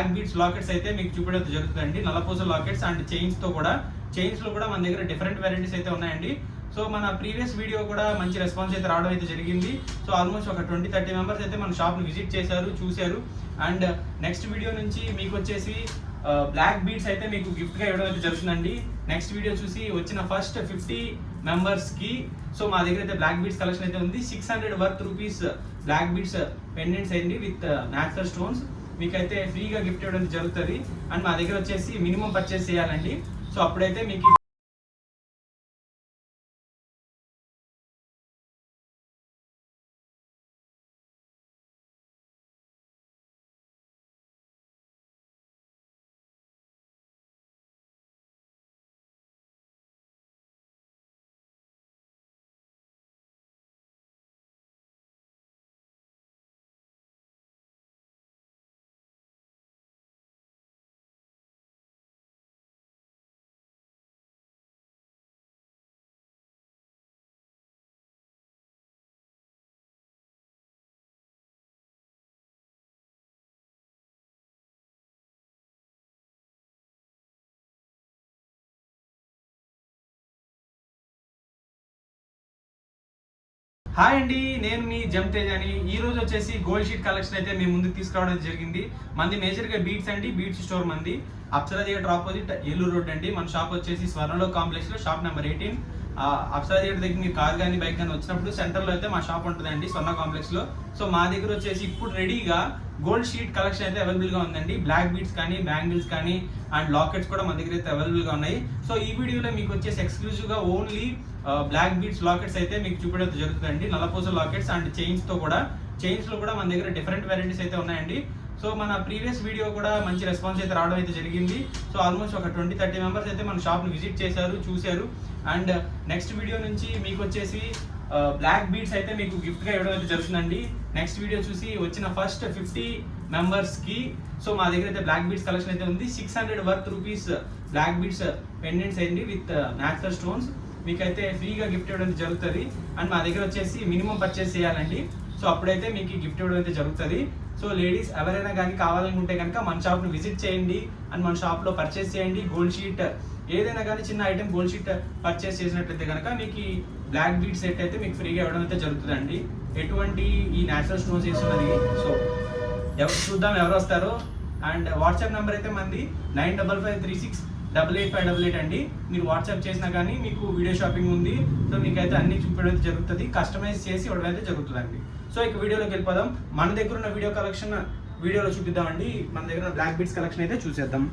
Black beads lockets అయితే మీకు చూపించడం జరుగుతుందండి. నల్లపూస లాకెట్స్ అండ్ చైన్స్లో కూడా మన దగ్గర డిఫరెంట్ వెరైటీస్ అయితే ఉన్నాయండి. సో మన ప్రీవియస్ వీడియో కూడా మంచి రెస్పాన్స్ అయితే రావడం అయితే జరిగింది. సో ఆల్మోస్ట్ ఒక 20-30 మెంబర్స్ అయితే మన షాప్ని విజిట్ చేశారు, చూశారు. అండ్ నెక్స్ట్ వీడియో నుంచి మీకు వచ్చేసి బ్లాక్ బీడ్స్ అయితే మీకు గిఫ్ట్గా ఇవ్వడం అయితే జరుగుతుందండి. నెక్స్ట్ వీడియో చూసి వచ్చిన ఫస్ట్ 50 మెంబర్స్కి సో మా దగ్గర అయితే బ్లాక్ బీడ్స్ కలెక్షన్ అయితే ఉంది. 600 worth rupees black beads pendants అయింది విత్ న్యాచురల్ స్టోన్స్ మీకైతే ఫ్రీగా గిఫ్ట్ ఇవ్వడం జరుగుతుంది. అండ్ మా దగ్గర వచ్చేసి మినిమం పర్చేస్ చేయాలండి. సో అప్పుడైతే మీకు హాయ్ అండి, నేను మీ జమ్ తేజ్ అని. ఈ రోజు వచ్చేసి గోల్డ్ షీట్ కలెక్షన్ అయితే మీ ముందుకు తీసుకురావడం జరిగింది. మంది మేజర్గా బీట్స్ అండి, బీట్స్ స్టోర్ మంది Apsara theatre opposite Eluru road అండి. మన షాప్ వచ్చేసి స్వర్ణలో కాంప్లెక్స్లో షాప్ నెంబర్ 18. అప్సరా థియేటర్ దగ్గర మీరు కార్ కానీ బైక్ కానీ వచ్చినప్పుడు సెంటర్లో అయితే మా షాప్ ఉంటుందండి స్వర్ణ కాంప్లెక్స్లో. సో మా దగ్గర వచ్చేసి ఇప్పుడు రెడీగా గోల్డ్ షీట్ కలెక్షన్ అయితే అవైలబుల్గా ఉందండి. బ్లాక్ బీడ్స్ కానీ, బ్యాంగిల్స్ కానీ అండ్ లాకెట్స్ కూడా మన దగ్గర అయితే అవైలబుల్గా ఉన్నాయి. సో ఈ వీడియోలో మీకు వచ్చేసి ఎక్స్క్లూజివ్గా ఓన్లీ బ్లాక్ బీడ్స్ లాకెట్స్ అయితే మీకు చూపించడం జరుగుతుందండి. నల్లపూస లాకెట్స్ అండ్ చైన్స్లో కూడా మన దగ్గర డిఫరెంట్ వెరైటీస్ అయితే ఉన్నాయండి. సో మన ప్రీవియస్ వీడియో కూడా మంచి రెస్పాన్స్ అయితే రావడం అయితే జరిగింది. సో ఆల్మోస్ట్ ఒక 20-30 మెంబర్స్ అయితే మన షాప్ని విజిట్ చేశారు, చూశారు. అండ్ నెక్స్ట్ వీడియో నుంచి మీకు వచ్చేసి బ్లాక్ బీడ్స్ అయితే మీకు గిఫ్ట్గా ఇవ్వడం అయితే జరుగుతుందండి. నెక్స్ట్ వీడియో చూసి వచ్చిన ఫస్ట్ 50 మెంబర్స్కి సో మా దగ్గర అయితే బ్లాక్ బీడ్స్ కలెక్షన్ అయితే ఉంది. 600 worth rupees black beads pendants అయింది విత్ న్యాచురల్ స్టోన్స్ మీకైతే ఫ్రీగా గిఫ్ట్ ఇవ్వడం జరుగుతుంది. అండ్ మా దగ్గర వచ్చేసి మినిమం పర్చేస్ చేయాలండి. సో అప్పుడైతే మీకు గిఫ్ట్ ఇవ్వడం అయితే జరుగుతుంది. సో లేడీస్ ఎవరైనా కానీ కావాలనుకుంటే కనుక మన షాప్ని విజిట్ చేయండి అండ్ మన షాప్లో పర్చేస్ చేయండి. గోల్డ్ షీట్ ఏదైనా కానీ చిన్న ఐటెం గోల్డ్ షీట్ పర్చేస్ చేసినట్లయితే కనుక మీకు ఈ బ్లాక్ బీడ్ సెట్ అయితే మీకు ఫ్రీగా ఇవ్వడం అయితే జరుగుతుందండి. ఎటువంటి ఈ న్యాచురల్ స్టోన్స్ వేస్తున్నది. సో చూద్దాం ఎవరు వస్తారో. అండ్ వాట్సాప్ నెంబర్ అయితే మంది 9553688588 అండి. మీరు వాట్సాప్ చేసినా కానీ మీకు వీడియో షాపింగ్ ఉంది. సో మీకైతే అన్ని చూపించడం జరుగుతుంది, కస్టమైజ్ చేసి ఇవ్వడం అయితే జరుగుతుందండి. సో ఇక వీడియోలోకి వెళ్ళిపోదాం. మన దగ్గర ఉన్న వీడియో కలెక్షన్ వీడియోలో చూపిద్దామండి. మన దగ్గర ఉన్న బ్లాక్ బీడ్స్ కలెక్షన్ అయితే చూసేద్దాం.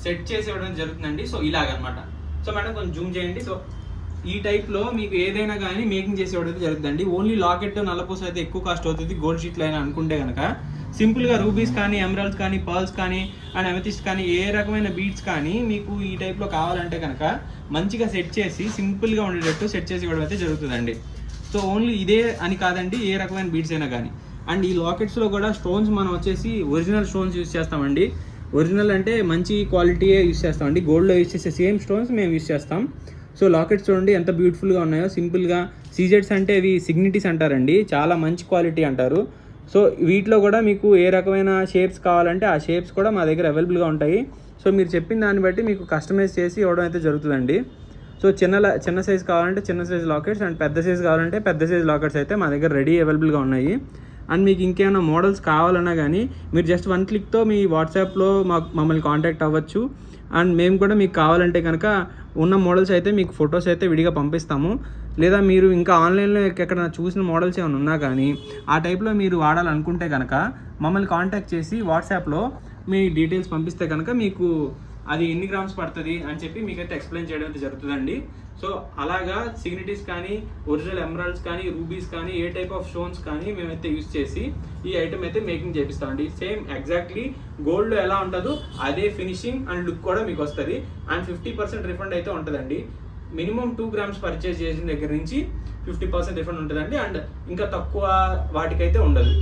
సెట్ చేసి ఇవ్వడం జరుగుతుందండి. సో ఇలాగనమాట. సో మేడం కొంచెం జూమ్ చేయండి. సో ఈ టైప్లో మీకు ఏదైనా కానీ మేకింగ్ చేసి ఇవ్వడం జరుగుతుందండి. ఓన్లీ లాకెట్ నల్లపూస అయితే ఎక్కువ కాస్ట్ అవుతుంది గోల్డ్ షీట్లో అయినా అనుకుంటే కనుక సింపుల్గా రూబీస్ కానీ, ఎమరాల్డ్స్ కానీ, పర్ల్స్ కానీ అండ్ అమెథిస్ట్ కానీ ఏ రకమైన బీడ్స్ కానీ మీకు ఈ టైప్లో కావాలంటే కనుక మంచిగా సెట్ చేసి సింపుల్గా ఉండేటట్టు సెట్ చేసి ఇవ్వడం అయితే జరుగుతుందండి. సో ఓన్లీ ఇదే అని కాదండి, ఏ రకమైన బీడ్స్ అయినా కానీ. అండ్ ఈ లాకెట్స్లో కూడా స్టోన్స్ మనం వచ్చేసి ఒరిజినల్ స్టోన్స్ యూజ్ చేస్తామండి. ఒరిజినల్ అంటే మంచి క్వాలిటీయే యూజ్ చేస్తామండి. గోల్డ్లో యూజ్ చేసే సేమ్ స్టోన్స్ మేము యూజ్ చేస్తాం. సో లాకెట్స్ చూడండి ఎంత బ్యూటిఫుల్గా ఉన్నాయో. సింపుల్గా సీజెడ్స్ అంటే ఇవి సిగ్నిటీస్ అంటారండి, చాలా మంచి క్వాలిటీ అంటారు. సో వీటిలో కూడా మీకు ఏ రకమైన షేప్స్ కావాలంటే ఆ షేప్స్ కూడా మా దగ్గర అవైలబుల్గా ఉంటాయి. సో మీరు చెప్పిన దాన్ని బట్టి మీకు కస్టమైజ్ చేసి ఇవ్వడం అయితే జరుగుతుందండి. సో చిన్న సైజ్ కావాలంటే చిన్న సైజ్ లాకెట్స్ అండ్ పెద్ద సైజ్ కావాలంటే పెద్ద సైజ్ లాకెట్స్ అయితే మా దగ్గర రెడీ అవైలబుల్గా ఉన్నాయి. అండ్ మీకు ఇంకేమైనా మోడల్స్ కావాలన్నా కానీ మీరు జస్ట్ 1 క్లిక్తో మీ వాట్సాప్లో మమ్మల్ని కాంటాక్ట్ అవ్వచ్చు. అండ్ మేము కూడా మీకు కావాలంటే కనుక ఉన్న మోడల్స్ అయితే మీకు ఫొటోస్ అయితే విడిగా పంపిస్తాము. లేదా మీరు ఇంకా ఆన్లైన్లో ఎక్కడైనా చూసిన మోడల్స్ ఏమైనా ఉన్నా కానీ ఆ టైప్లో మీరు వాడాలనుకుంటే కనుక మమ్మల్ని కాంటాక్ట్ చేసి వాట్సాప్లో మీ డీటెయిల్స్ పంపిస్తే కనుక మీకు అది ఎన్ని గ్రామ్స్ పడుతుంది అని చెప్పి మీకైతే ఎక్స్ప్లెయిన్ చేయడం అయితే జరుగుతుందండి. సో అలాగా సిగ్నిటీస్ కానీ ఒరిజినల్ ఎమరాల్డ్స్ కానీ రూబీస్ కానీ ఏ టైప్ ఆఫ్ స్టోన్స్ కానీ మేమైతే యూస్ చేసి ఈ ఐటమ్ అయితే మేకింగ్ చేపిస్తామండి. సేమ్ ఎగ్జాక్ట్లీ గోల్డ్లో ఎలా ఉంటుందో అదే ఫినిషింగ్ అండ్ లుక్ కూడా మీకు వస్తుంది. అండ్ 50% రిఫండ్ అయితే ఉంటుందండి. మినిమం 2 grams పర్చేజ్ చేసిన దగ్గర నుంచి 50% రిఫండ్ ఉంటుందండి. అండ్ ఇంకా తక్కువ వాటికైతే ఉండదు.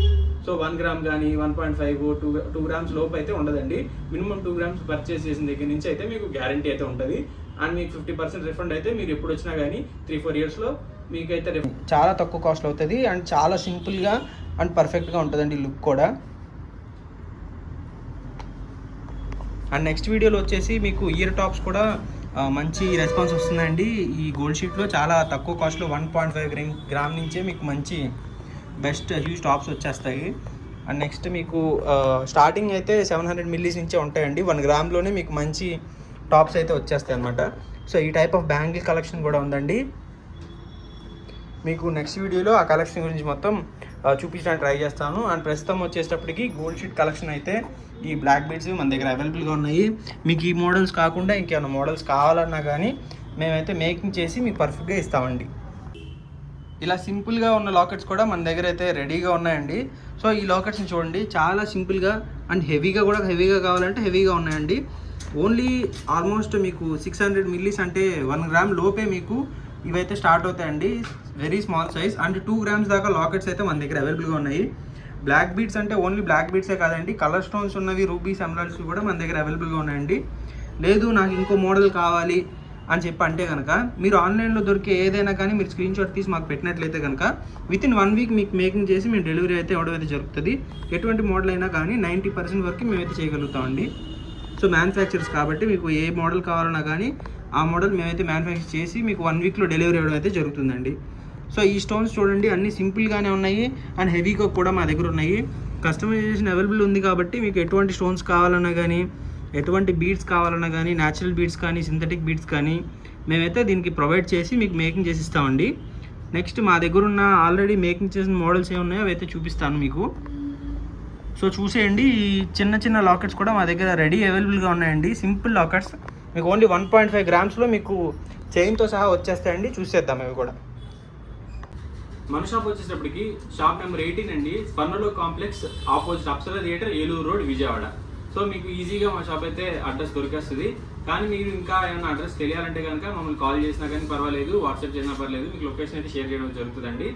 సో 1 gram కానీ 1.5 2 grams లోపు అయితే ఉండదండి. మినిమం 2 grams పర్చేస్ చేసిన దగ్గర నుంచి అయితే మీకు గ్యారంటీ అయితే ఉంటుంది. అండ్ మీకు 50% రిఫండ్ అయితే మీరు ఎప్పుడు వచ్చినా కానీ 3-4 yearsలో మీకైతే చాలా తక్కువ కాస్ట్ అవుతుంది. అండ్ చాలా సింపుల్గా అండ్ పర్ఫెక్ట్గా ఉంటుందండి లుక్ కూడా. అండ్ నెక్స్ట్ వీడియోలో వచ్చేసి మీకు ఇయర్ టాప్స్ కూడా మంచి రెస్పాన్స్ వస్తుందండి. ఈ గోల్డ్ షీట్లో చాలా తక్కువ కాస్ట్లో 1.5 gram నుంచే మీకు మంచి బెస్ట్ హ్యూజ్ టాప్స్ వచ్చేస్తాయి. అండ్ నెక్స్ట్ మీకు స్టార్టింగ్ అయితే 700 millis నుంచే ఉంటాయండి. 1 gramలోనే మీకు మంచి టాప్స్ అయితే వచ్చేస్తాయి అనమాట. సో ఈ టైప్ ఆఫ్ బ్యాంగిల్ కలెక్షన్ కూడా ఉందండి. మీకు నెక్స్ట్ వీడియోలో ఆ కలెక్షన్ గురించి మొత్తం చూపించడానికి ట్రై చేస్తాను. అండ్ ప్రస్తుతం వచ్చేటప్పటికి గోల్డ్ షీట్ కలెక్షన్ అయితే ఈ బ్లాక్ బీడ్స్ మన దగ్గర అవైలబుల్గా ఉన్నాయి. మీకు ఈ మోడల్స్ కాకుండా ఇంకేమైనా మోడల్స్ కావాలన్నా కానీ మేమైతే మేకింగ్ చేసి మీకు పర్ఫెక్ట్గా ఇస్తామండి. ఇలా సింపుల్గా ఉన్న లాకెట్స్ కూడా మన దగ్గర అయితే రెడీగా ఉన్నాయండి. సో ఈ లాకెట్స్ని చూడండి, చాలా సింపుల్గా అండ్ హెవీగా కావాలంటే హెవీగా ఉన్నాయండి. ఓన్లీ ఆల్మోస్ట్ మీకు 600 millis అంటే 1 gram లోపే మీకు ఇవైతే స్టార్ట్ అవుతాయండి. Very small size. And 2 grams దాకా లాకెట్స్ అయితే మన దగ్గర అవైలబుల్గా ఉన్నాయి. బ్లాక్ బీడ్స్ అంటే ఓన్లీ బ్లాక్ బీడ్సే కాదండి, కలర్ స్టోన్స్ ఉన్నవి రూబీస్ ఎమరాల్డ్స్ కూడా మన దగ్గర అవైలబుల్గా ఉన్నాయండి. లేదు నాకు ఇంకో మోడల్ కావాలి అని చెప్పి అంటే కనుక మీరు ఆన్లైన్లో దొరికే ఏదైనా కానీ మీరు స్క్రీన్ షాట్ తీసి మాకు పెట్టినట్లయితే కనుక వితిన్ 1 week మీకు మేకింగ్ చేసి మేము డెలివరీ అయితే ఇవ్వడం అయితే జరుగుతుంది. ఎటువంటి మోడల్ అయినా కానీ 90% వరకు మేమైతే చేయగలుగుతామండి. సో మ్యానుఫ్యాక్చర్స్ కాబట్టి మీకు ఏ మోడల్ కావాలన్నా కానీ ఆ మోడల్ మేమైతే మ్యానుఫ్యాక్చర్ చేసి మీకు 1 weekలో డెలివరీ ఇవ్వడం అయితే జరుగుతుందండి. సో ఈ స్టోన్స్ చూడండి, అన్నీ సింపుల్గానే ఉన్నాయి అండ్ హెవీగా కూడా మా దగ్గర ఉన్నాయి. కస్టమైజేషన్ అవైలబుల్ ఉంది కాబట్టి మీకు ఎటువంటి స్టోన్స్ కావాలన్నా కానీ ఎటువంటి బీడ్స్ కావాలన్నా కానీ న్యాచురల్ బీడ్స్ కానీ సింథటిక్ బీడ్స్ కానీ మేమైతే దీనికి ప్రొవైడ్ చేసి మీకు మేకింగ్ చేసి ఇస్తామండి. నెక్స్ట్ మా దగ్గర ఉన్న ఆల్రెడీ మేకింగ్ చేసిన మోడల్స్ ఏమున్నాయో అవైతే చూపిస్తాను మీకు. సో చూసేయండి, ఈ చిన్న లాకెట్స్ కూడా మా దగ్గర రెడీ అవైలబుల్గా ఉన్నాయండి. సింపుల్ లాకెట్స్ మీకు ఓన్లీ 1.5 gramsలో మీకు చైన్తో సహా వచ్చేస్తాయండి. చూసేద్దాం అవి కూడా. మన షాప్ వచ్చేటప్పటికి షాప్ నెంబర్ 18 అండి, స్వర్ణలో complex opposite Apsara theatre, Eluru road, Vijayawada. So మీకు ఈజీగా మా షాప్ అయితే అడ్రస్ దొరికేస్తుంది. కానీ మీరు ఇంకా ఏమైనా అడ్రస్ తెలియాలంటే కనుక మమ్మల్ని కాల్ చేసినా కానీ పర్వాలేదు, వాట్సాప్ చేసినా పర్లేదు, మీకు లొకేషన్ అయితే షేర్ చేయడం జరుగుతుందండి.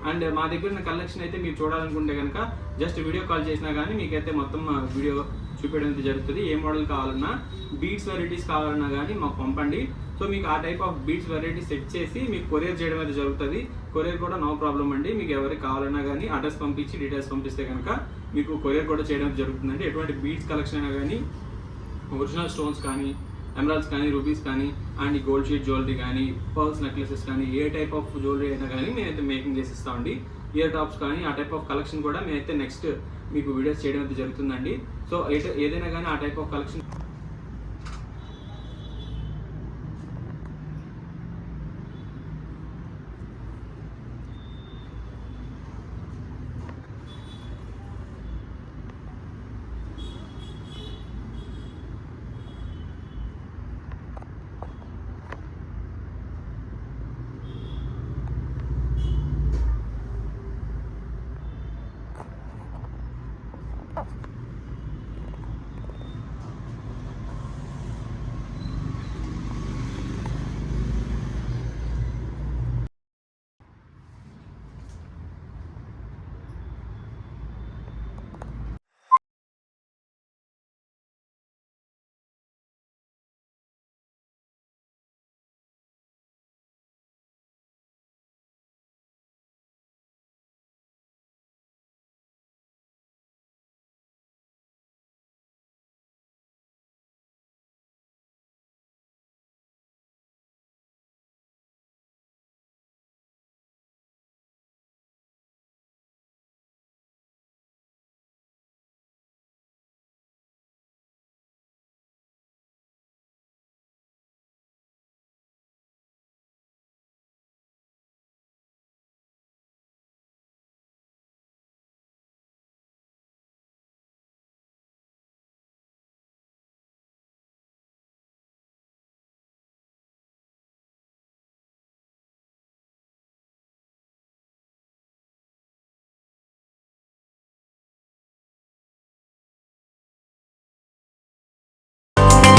అండ్ మా దగ్గర ఉన్న కలెక్షన్ అయితే మీరు చూడాలనుకుంటే కనుక జస్ట్ వీడియో కాల్ చేసినా కానీ మీకైతే మొత్తం వీడియో చూపించడం అయితే జరుగుతుంది. ఏ మోడల్ కావాలన్నా బీడ్స్ వెరైటీస్ కావాలన్నా కానీ మాకు పంపండి. సో మీకు ఆ type of beads variety set చేసి మీకు కొరియర్ చేయడం అయితే జరుగుతుంది. కొరియర్ కూడా నో ప్రాబ్లం అండి. మీకు ఎవరికి కావాలన్నా కానీ అడ్రస్ పంపించి డీటెయిల్స్ పంపిస్తే కనుక మీకు కొరియర్ కూడా చేయడం జరుగుతుందండి. ఎటువంటి బీడ్స్ కలెక్షన్ అయినా కానీ ఒరిజినల్ స్టోన్స్ కానీ ఎమరాల్డ్స్ కానీ రూబీస్ కానీ అండ్ ఈ గోల్డ్ షీట్ జ్యువెలరీ కానీ పర్ల్స్ నెక్లెసెస్ కానీ ఏ టైప్ ఆఫ్ జ్యువెలరీ అయినా కానీ మేమైతే మేకింగ్ చేసి ఇస్తామండి. ఇయర్ టాప్స్ కానీ ఆ టైప్ ఆఫ్ కలెక్షన్ కూడా మేమైతే నెక్స్ట్ మీకు వీడియోస్ చేయడం అయితే జరుగుతుందండి. సో ఏదైనా కానీ ఆ టైప్ ఆఫ్ కలెక్షన్